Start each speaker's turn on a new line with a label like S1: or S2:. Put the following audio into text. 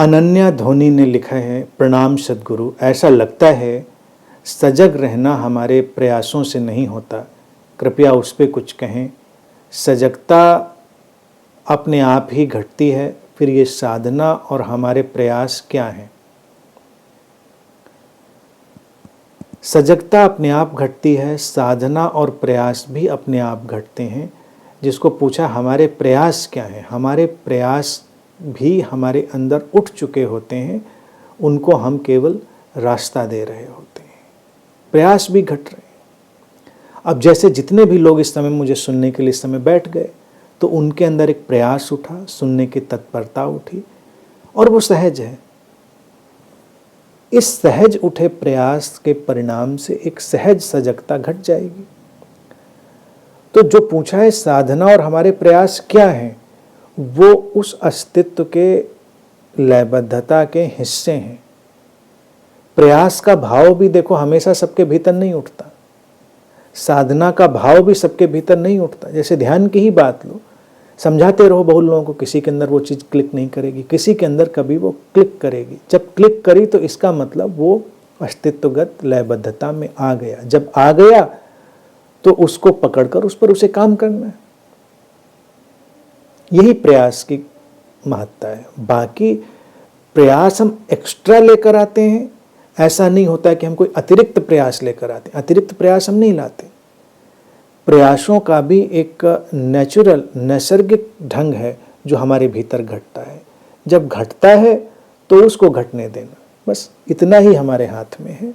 S1: अनन्या धोनी ने लिखा है, प्रणाम सद्गुरु। ऐसा लगता है सजग रहना हमारे प्रयासों से नहीं होता, कृपया उस पर कुछ कहें। सजगता अपने आप ही घटती है, फिर ये साधना और हमारे प्रयास क्या हैं? सजगता अपने आप घटती है, साधना और प्रयास भी अपने आप घटते हैं। जिसको पूछा हमारे प्रयास क्या हैं, हमारे प्रयास भी हमारे अंदर उठ चुके होते हैं, उनको हम केवल रास्ता दे रहे होते हैं। प्रयास भी घट रहे हैं। अब जैसे जितने भी लोग इस समय मुझे सुनने के लिए इस समय बैठ गए, तो उनके अंदर एक प्रयास उठा, सुनने की तत्परता उठी, और वो सहज है। इस सहज उठे प्रयास के परिणाम से एक सहज सजगता घट जाएगी। तो जो पूछा है साधना और हमारे प्रयास क्या हैं, वो उस अस्तित्व के लयबद्धता के हिस्से हैं। प्रयास का भाव भी देखो हमेशा सबके भीतर नहीं उठता, साधना का भाव भी सबके भीतर नहीं उठता। जैसे ध्यान की ही बात लो, समझाते रहो बहुत लोगों को, किसी के अंदर वो चीज़ क्लिक नहीं करेगी, किसी के अंदर कभी वो क्लिक करेगी। जब क्लिक करी तो इसका मतलब वो अस्तित्वगत लयबद्धता में आ गया। जब आ गया तो उसको पकड़कर उस पर उसे काम करना है। यही प्रयास की महत्ता है। बाकी प्रयास हम एक्स्ट्रा लेकर आते हैं, ऐसा नहीं होता है कि हम कोई अतिरिक्त प्रयास लेकर आते हैं। अतिरिक्त प्रयास हम नहीं लाते। प्रयासों का भी एक नेचुरल नैसर्गिक ढंग है जो हमारे भीतर घटता है। जब घटता है तो उसको घटने देना, बस इतना ही हमारे हाथ में है।